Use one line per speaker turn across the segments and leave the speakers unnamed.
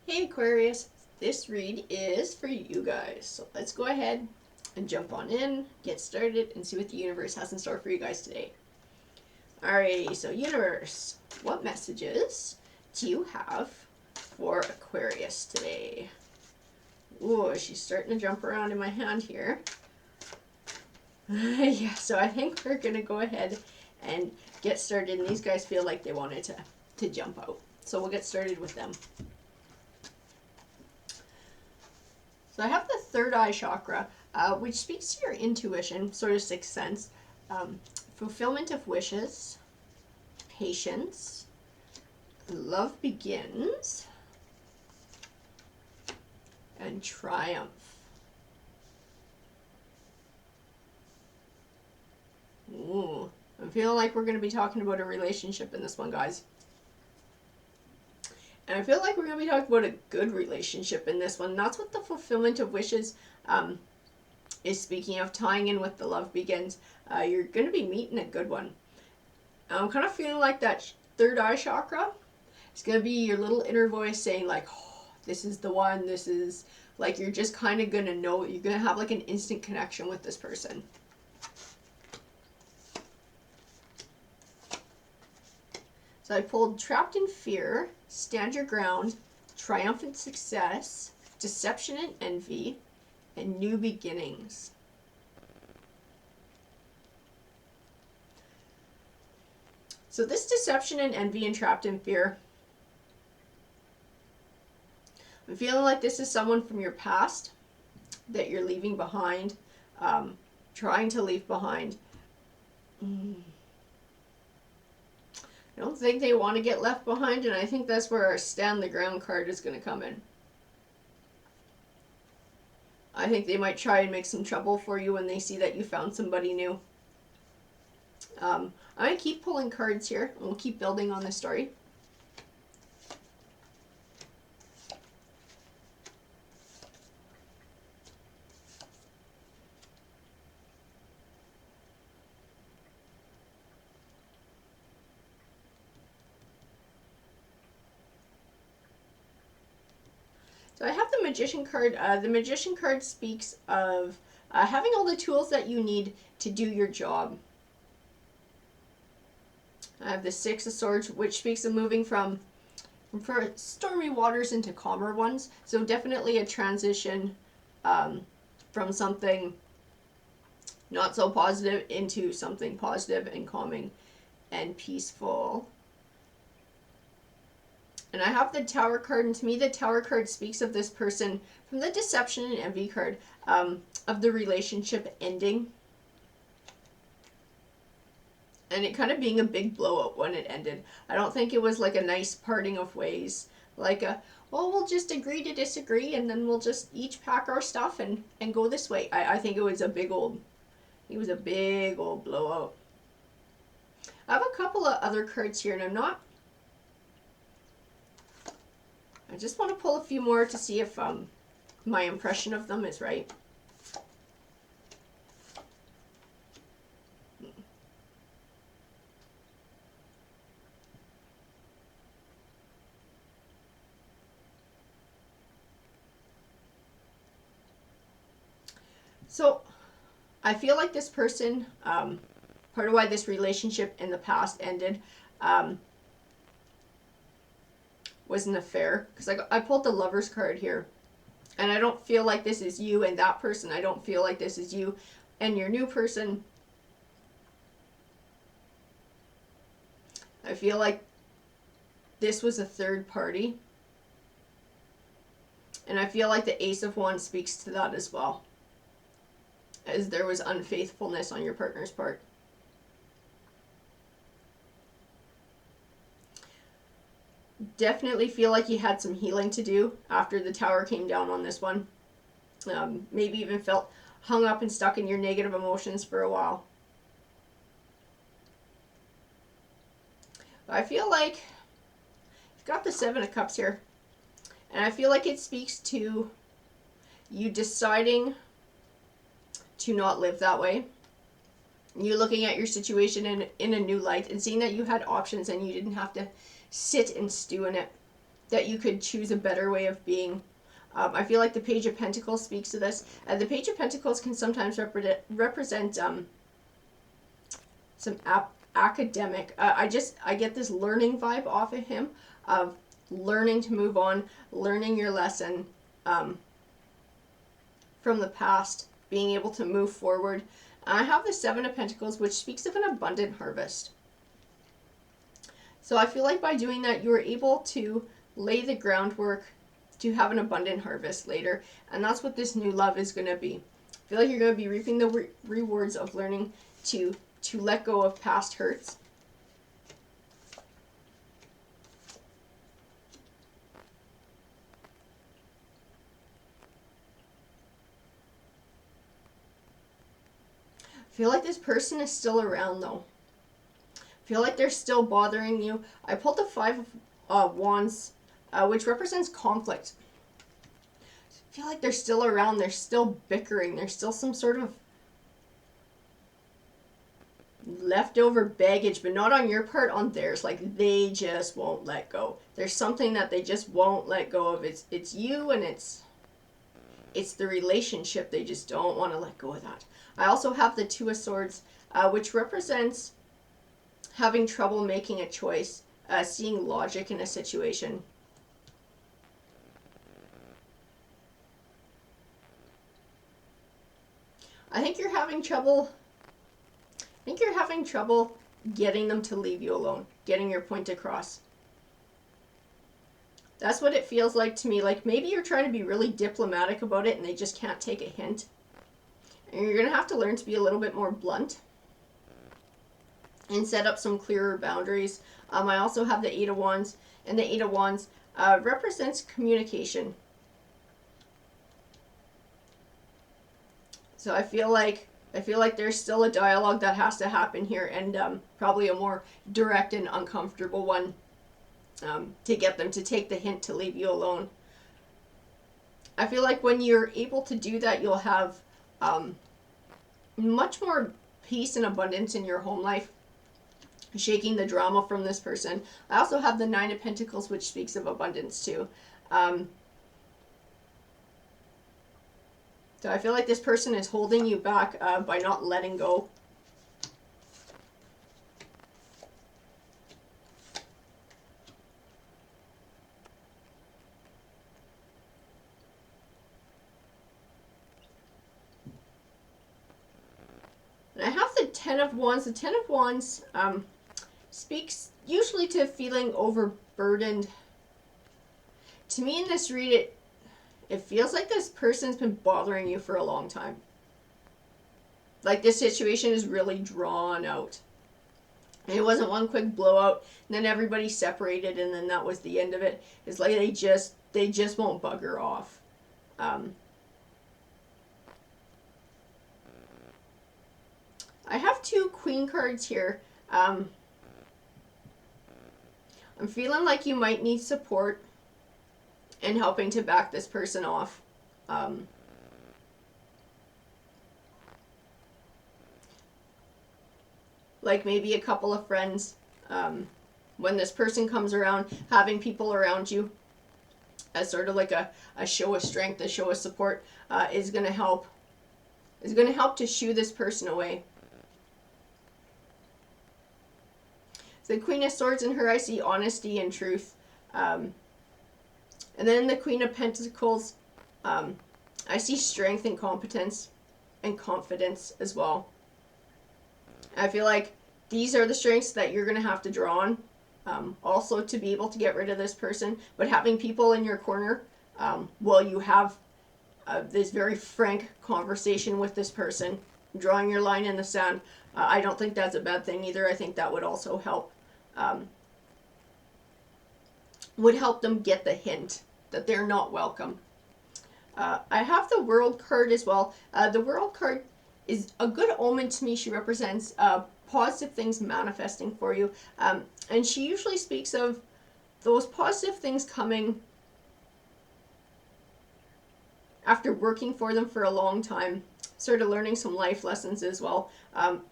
Hey Aquarius, this read is for you guys. So let's go ahead and jump on in, get started, and see what the universe has in store for you guys today. Alrighty, so universe, what messages do you have for Aquarius today? Ooh, she's starting to jump around in my hand here. Yeah, so I think we're going to go ahead and get started, and these guys feel like they wanted to jump out. So we'll get started with them. So I have the third eye chakra, which speaks to your intuition, sort of sixth sense, fulfillment of wishes, patience, love begins, and triumph. Ooh, I'm feeling like we're going to be talking about a relationship in this one, guys. And I feel like we're going to be talking about a good relationship in this one. That's what the fulfillment of wishes is speaking of, tying in with the love begins. You're going to be meeting a good one. I'm kind of feeling like that third eye chakra. It's going to be your little inner voice saying like, oh, this is the one. This is like, you're just kind of going to know. You're going to have like an instant connection with this person. So I pulled trapped in fear, stand your ground, triumphant success, deception and envy, and new beginnings. So this deception and envy and trapped in fear, I'm feeling like this is someone from your past that you're leaving behind, trying to leave behind. I don't think they want to get left behind, and I think that's where our stand the ground card is going to come in. I think they might try and make some trouble for you when they see that you found somebody new. I'm going to keep pulling cards here, and we'll keep building on this story. So I have the Magician card. The Magician card speaks of having all the tools that you need to do your job. I have the Six of Swords, which speaks of moving from stormy waters into calmer ones. So definitely a transition from something not so positive into something positive and calming and peaceful. And I have the Tower card, and to me the Tower card speaks of this person from the Deception and Envy card, of the relationship ending. And it kind of being a big blowout when it ended. I don't think it was like a nice parting of ways. Like well, we'll just agree to disagree, and then we'll just each pack our stuff and go this way. I think it was a big old blowout. I have a couple of other cards here, and I just want to pull a few more to see if my impression of them is right. So I feel like this person, part of why this relationship in the past ended, was an affair, because I pulled the Lover's card here, and I don't feel like this is you and that person. I don't feel like this is you and your new person. I feel like this was a third party, and I feel like the Ace of Wands speaks to that as well, as there was unfaithfulness on your partner's part. Definitely feel like you had some healing to do after the Tower came down on this one. Maybe even felt hung up and stuck in your negative emotions for a while. I feel like you've got the Seven of Cups here, and I feel like it speaks to you deciding to not live that way. You looking at your situation in a new light and seeing that you had options and you didn't have to sit and stew in it. that you could choose a better way of being. I feel like the Page of Pentacles speaks to this. The Page of Pentacles can sometimes represent some academic. I get this learning vibe off of him, of learning to move on, learning your lesson from the past, being able to move forward. I have the Seven of Pentacles, which speaks of an abundant harvest. So I feel like by doing that, you are able to lay the groundwork to have an abundant harvest later. And that's what this new love is going to be. I feel like you're going to be reaping the rewards of learning to let go of past hurts. I feel like this person is still around though. I feel like they're still bothering you. I pulled the Five of Wands, which represents conflict. I feel like they're still around. They're still bickering. There's still some sort of leftover baggage, but not on your part, on theirs. Like they just won't let go. There's something that they just won't let go of. It's you, and it's the relationship. They just don't want to let go of that. I also have the Two of Swords, which represents having trouble making a choice, seeing logic in a situation. I think you're having trouble getting them to leave you alone, getting your point across. That's what it feels like to me. Like maybe you're trying to be really diplomatic about it and they just can't take a hint. And you're going to have to learn to be a little bit more blunt and set up some clearer boundaries. I also have the Eight of Wands, and the Eight of Wands represents communication. So I feel like there's still a dialogue that has to happen here, and probably a more direct and uncomfortable one, to get them to take the hint to leave you alone. I feel like when you're able to do that, you'll have much more peace and abundance in your home life, shaking the drama from this person. I also have the Nine of Pentacles, which speaks of abundance too. So I feel like this person is holding you back by not letting go. And I have the Ten of Wands. The Ten of Wands speaks usually to feeling overburdened. To me in this read, it feels like this person's been bothering you for a long time. Like this situation is really drawn out. And it wasn't one quick blowout, and then everybody separated, and then that was the end of it. It's like they just won't bugger off. I have two Queen cards here. I'm feeling like you might need support in helping to back this person off. Like maybe a couple of friends. When this person comes around, having people around you as sort of like a show of strength, a show of support, is going to help. Is going to help to shoo this person away. The Queen of Swords in her, I see honesty and truth. And then the Queen of Pentacles, I see strength and competence and confidence as well. I feel like these are the strengths that you're going to have to draw on, also to be able to get rid of this person. But having people in your corner while you have this very frank conversation with this person, drawing your line in the sand, I don't think that's a bad thing either. I think that would also help. Would help them get the hint that they're not welcome. I have the World card as well. The World card is a good omen to me. She represents positive things manifesting for you. And she usually speaks of those positive things coming after working for them for a long time, sort of learning some life lessons as well.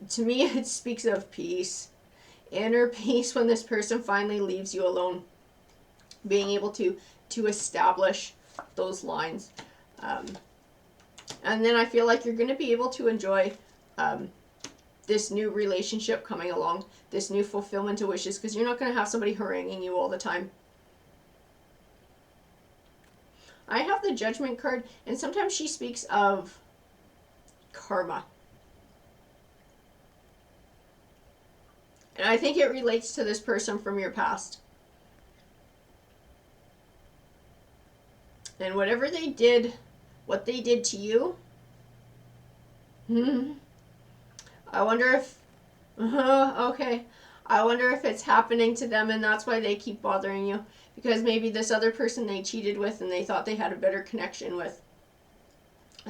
To me, it speaks of peace. Inner peace when this person finally leaves you alone. being able to establish those lines. And then I feel like you're going to be able to enjoy this new relationship coming along, this new fulfillment of wishes, because you're not going to have somebody haranguing you all the time. I have the Judgment card, and sometimes she speaks of karma. And I think it relates to this person from your past. And whatever they did, what they did to you, I wonder if, okay, I wonder if it's happening to them and that's why they keep bothering you. Because maybe this other person they cheated with and they thought they had a better connection with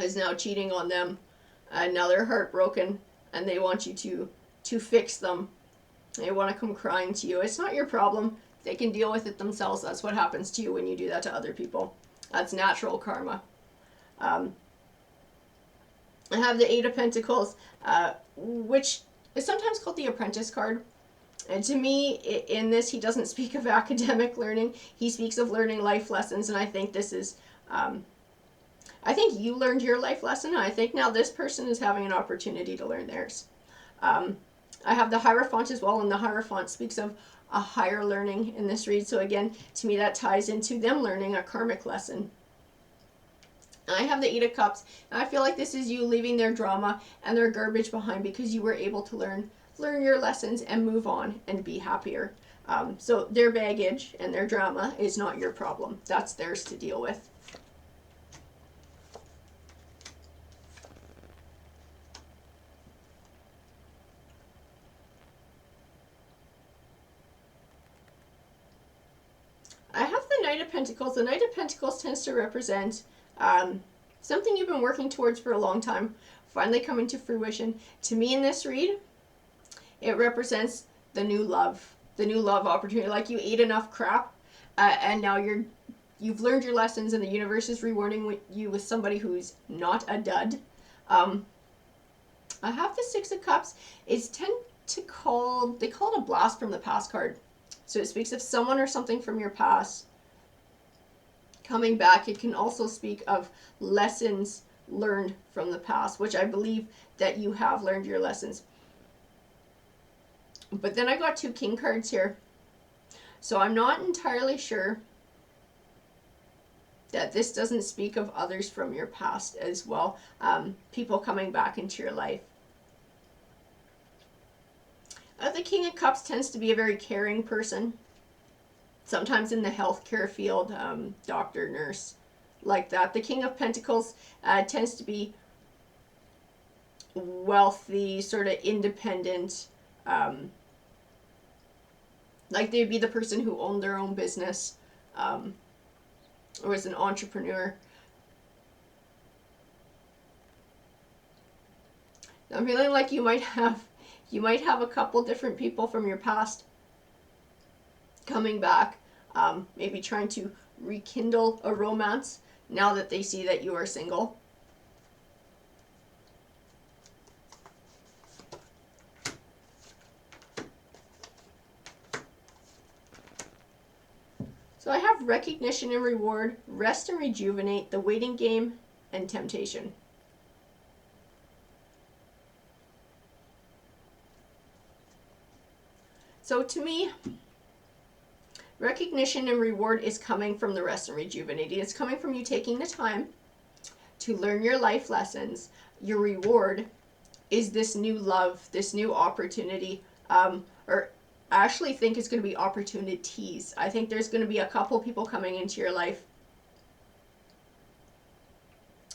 is now cheating on them. And now they're heartbroken and they want you to fix them. They want to come crying to you. It's not your problem. They can deal with it themselves. That's what happens to you when you do that to other people. That's natural karma. I have the Eight of Pentacles, which is sometimes called the Apprentice card. And to me, in this, he doesn't speak of academic learning. He speaks of learning life lessons, and I think this is, I think you learned your life lesson, and I think now this person is having an opportunity to learn theirs. I have the Hierophant as well, and the Hierophant speaks of a higher learning in this read. So again, to me, that ties into them learning a karmic lesson. I have the Eight of Cups, and I feel like this is you leaving their drama and their garbage behind because you were able to learn your lessons and move on and be happier. So their baggage and their drama is not your problem. That's theirs to deal with. I have the Knight of Pentacles. The Knight of Pentacles tends to represent something you've been working towards for a long time, finally coming to fruition. To me in this read, it represents the new love opportunity. Like you ate enough crap, and now you've learned your lessons, and the universe is rewarding you with somebody who's not a dud. I have the Six of Cups. They call it a blast from the past card. So it speaks of someone or something from your past coming back. It can also speak of lessons learned from the past, which I believe that you have learned your lessons. But then I got two King cards here. So I'm not entirely sure that this doesn't speak of others from your past as well. People coming back into your life. The King of Cups tends to be a very caring person. Sometimes in the healthcare field, doctor, nurse, like that. The King of Pentacles tends to be wealthy, sort of independent. Like they'd be the person who owned their own business, or was an entrepreneur. I'm feeling like you might have a couple different people from your past coming back, maybe trying to rekindle a romance now that they see that you are single. So I have recognition and reward, rest and rejuvenate, the waiting game, and temptation. So to me, recognition and reward is coming from the rest and rejuvenating. It's coming from you taking the time to learn your life lessons. Your reward is this new love, this new opportunity, or I actually think it's going to be opportunities. I think there's going to be a couple people coming into your life.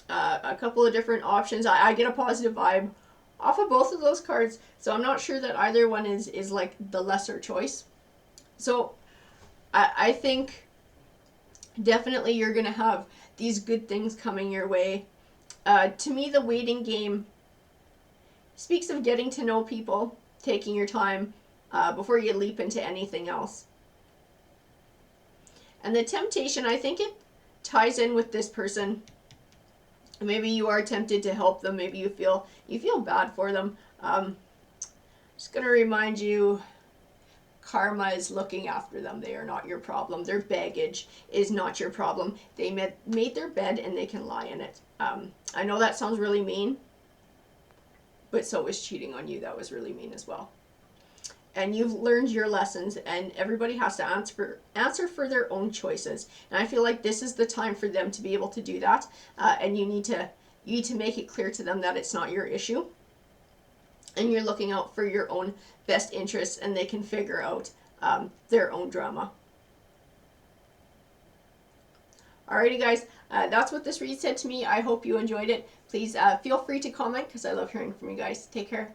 A couple of different options. I get a positive vibe off of both of those cards, so I'm not sure that either one is like the lesser choice. So I think definitely you're going to have these good things coming your way. To me, the waiting game speaks of getting to know people, taking your time before you leap into anything else. And the temptation, I think it ties in with this person. Maybe you are tempted to help them. Maybe you feel bad for them. Just going to remind you, Karma is looking after them. They are not your problem. Their baggage is not your problem. They made their bed and they can lie in it. I know that sounds really mean, but so was cheating on you. That was really mean as well. And you've learned your lessons, and everybody has to answer for their own choices. And I feel like this is the time for them to be able to do that. And you need to make it clear to them that it's not your issue, and you're looking out for your own best interests, and they can figure out their own drama. Alrighty guys, that's what this read said to me. I hope you enjoyed it. Please feel free to comment because I love hearing from you guys. Take care.